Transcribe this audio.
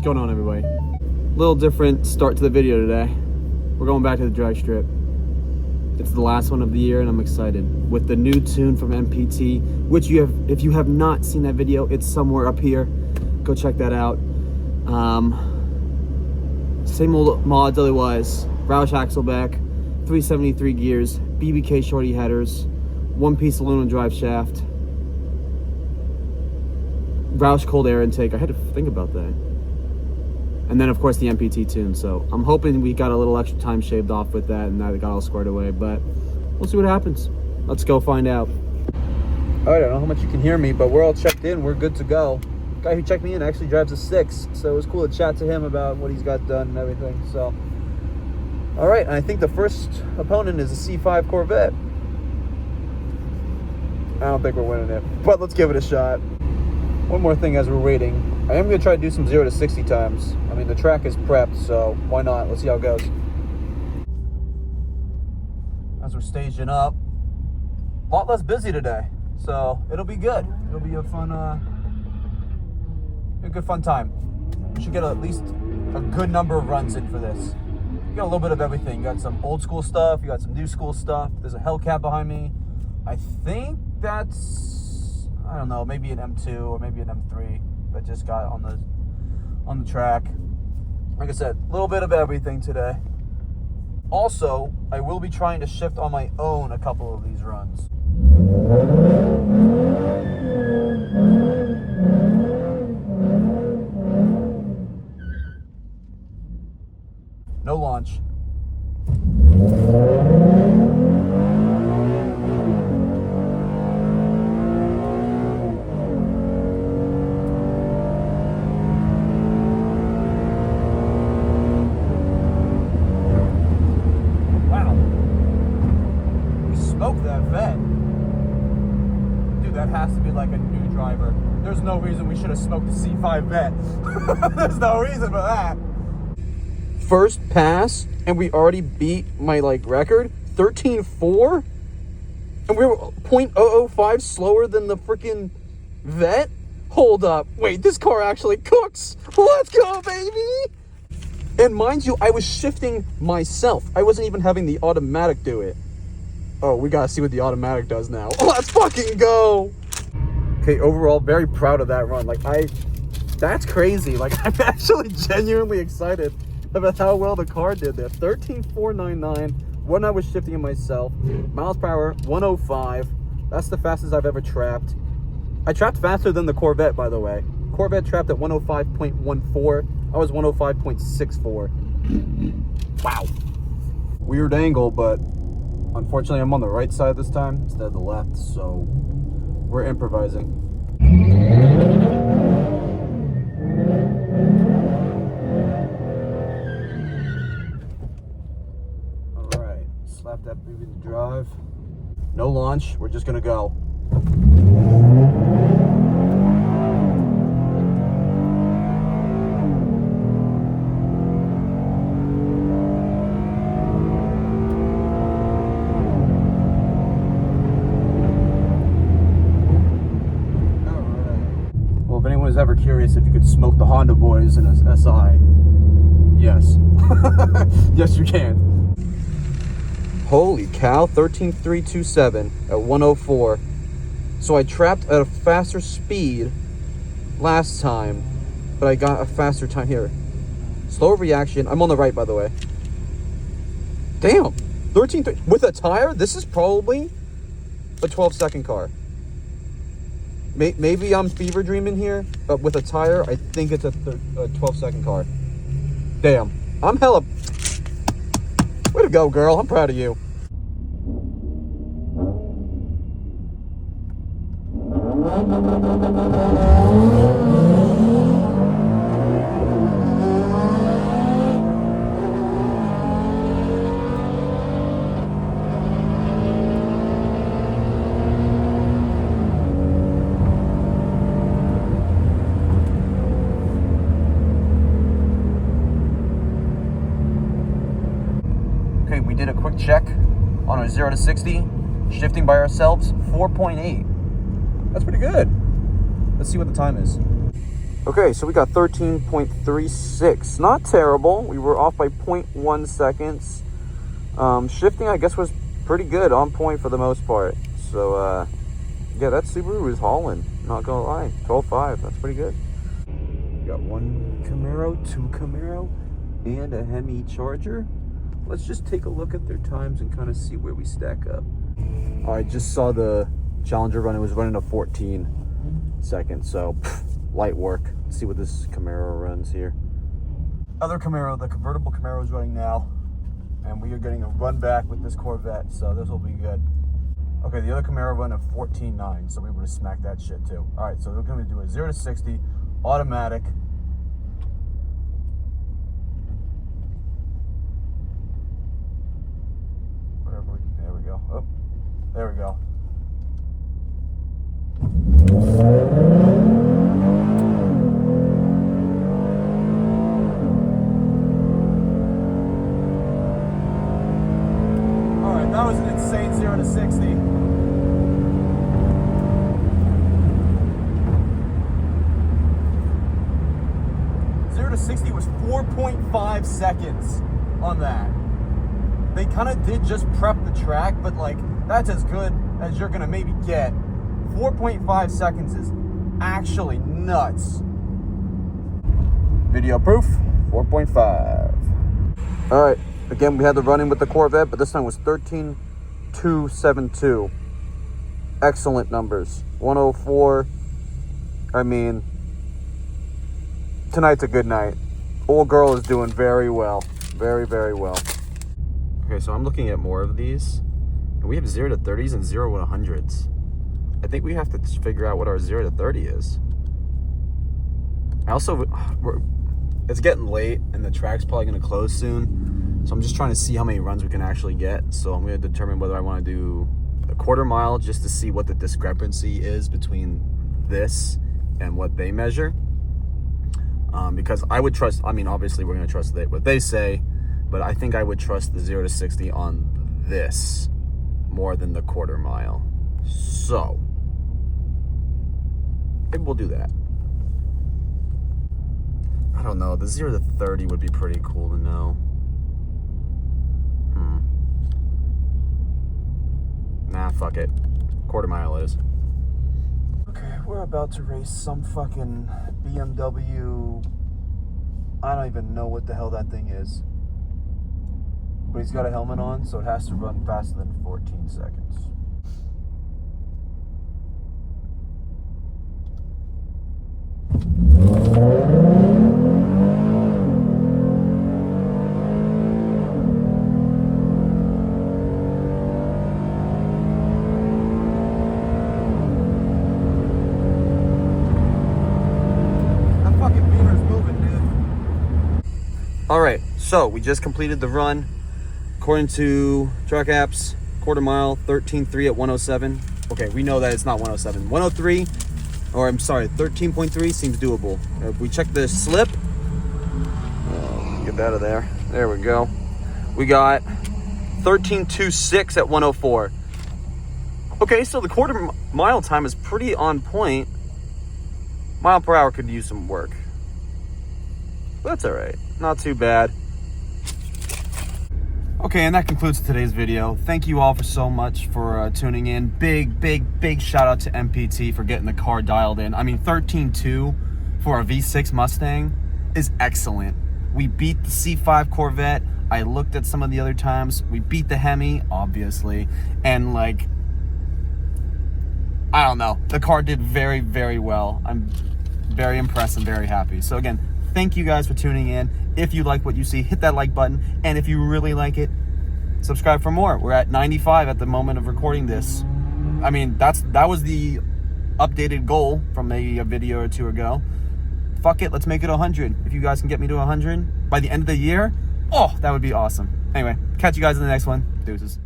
What's going on, everybody? Little different start to the video today. We're going back to the drag strip. It's the last one of the year and I'm excited. With the new tune from MPT, which if you have not seen that video, it's somewhere up here. Go check that out. Same old mods otherwise. Roush Axel back, 373 gears, BBK Shorty headers, one-piece aluminum drive shaft, Roush cold air intake. I had to think about that. And then, of course, the MPT tune. So I'm hoping we got a little extra time shaved off with that and that it got all squared away. But we'll see what happens. Let's go find out. All right, I don't know how much you can hear me, but we're all checked in. We're good to go. The guy who checked me in actually drives a 6. So it was cool to chat to him about what he's got done and everything. So, all right. And I think the first opponent is a C5 Corvette. I don't think we're winning it, but let's give it a shot. One more thing as we're waiting. I am going to try to do some 0 to 60 times. I mean, the track is prepped, so why not? Let's see how it goes. As we're staging up, a lot less busy today, so it'll be good. It'll be a fun, good fun time. We should get at least a good number of runs in for this. You got a little bit of everything. You got some old school stuff. You got some new school stuff. There's a Hellcat behind me. I think that's, I don't know, maybe an M2 or maybe an M3 that just got on the track. Like I said, a little bit of everything today. Also, I will be trying to shift on my own a couple of these runs. No launch. Has to be like a new driver. There's no reason we should have smoked the C5 Vet. There's no reason for that. First pass, and we already beat my record, 13.4, and we were 0.005 slower than the freaking Vet. Hold up, wait, this car actually cooks. Let's go, baby. And mind you, I was shifting myself. I wasn't even having the automatic do it. Oh, we gotta see what the automatic does now. Let's fucking go. Okay, overall, very proud of that run. That's crazy. I'm actually genuinely excited about how well the car did there. 13.499 when I was shifting it myself. Miles per hour, 105. That's the fastest I've ever trapped. I trapped faster than the Corvette, by the way. Corvette trapped at 105.14. I was 105.64. Wow. Weird angle, but unfortunately, I'm on the right side this time instead of the left, so we're improvising. All right, slap that baby to drive. No launch, we're just gonna go. Ever curious if you could smoke the Honda boys in a SI? Yes. Yes, you can. Holy cow, 13.327 at 104. So I trapped at a faster speed last time, but I got a faster time here. Slower reaction. I'm on the right, by the way. Damn. 13.3 with a tire? This is probably a 12-second car. Maybe I'm fever dreaming here, but with a tire, I think it's a 12-second car. Damn. I'm hella... Way to go, girl. I'm proud of you. Okay, we did a quick check on our 0 to 60, shifting by ourselves, 4.8. That's pretty good. Let's see what the time is. Okay, so we got 13.36. Not terrible. We were off by 0.1 seconds. Shifting, I guess, was pretty good, on point for the most part. So, yeah, that Subaru is hauling. Not gonna lie. 12.5. That's pretty good. We got one Camaro, two Camaro, and a Hemi Charger. Let's just take a look at their times and kind of see where we stack up. I just saw the Challenger run. It was running a 14 seconds, so light work. Let's see what this Camaro runs here. Other Camaro, the convertible Camaro is running now, and we are getting a run back with this Corvette, so this will be good. Okay, the other Camaro run a 14.9, so we would have smacked that shit too. All right, so we're going to do a 0 to 60 automatic. There we go. Oh, there we go. All right, that was an insane 0 to 60. To 60 was 4.5 seconds on that. They kind of did just prep the track, but like that's as good as you're gonna maybe get. 4.5 seconds is actually nuts. Video proof, 4.5. All right, again, we had the run-in with the Corvette, but this time was 13.272. Excellent numbers. 104. I mean, tonight's a good night. Old girl is doing very well. Very, very well. Okay, so I'm looking at more of these. And we have 0 to 30s and 0 to 100s. I think we have to figure out what our 0 to 30 is. It's getting late and the track's probably going to close soon. So I'm just trying to see how many runs we can actually get. So I'm going to determine whether I want to do a quarter mile just to see what the discrepancy is between this and what they measure. Because I would trust, I mean, obviously we're going to trust what they say, but I think I would trust the 0 to 60 on this more than the quarter mile. So, maybe we'll do that. I don't know, the 0 to 30 would be pretty cool to know. Nah, fuck it. Quarter mile is. Okay, we're about to race some fucking BMW. I don't even know what the hell that thing is. But he's got a helmet on, so it has to run faster than 14 seconds. All right, so we just completed the run. According to track apps, quarter mile, 13.3 at 107. Okay, we know that it's not 107. 103, or I'm sorry, 13.3 seems doable. If we check the slip, get out of there. There we go. We got 13.26 at 104. Okay, so the quarter mile time is pretty on point. Mile per hour could use some work. But that's all right. Not too bad. Okay, and that concludes today's video. Thank you all for so much for tuning in. Big shout out to MPT for getting the car dialed in. I mean, 13.2 for a V6 Mustang is excellent. We beat the C5 Corvette. I looked at some of the other times. We beat the Hemi, obviously. And like, I don't know. The car did very, very well. I'm very impressed and very happy. So again, thank you guys for tuning in. If you like what you see, hit that like button. And if you really like it, subscribe for more. We're at 95 at the moment of recording this. I mean, that was the updated goal from a video or two ago. Fuck it, let's make it 100. If you guys can get me to 100 by the end of the year, oh, that would be awesome. Anyway, catch you guys in the next one. Deuces.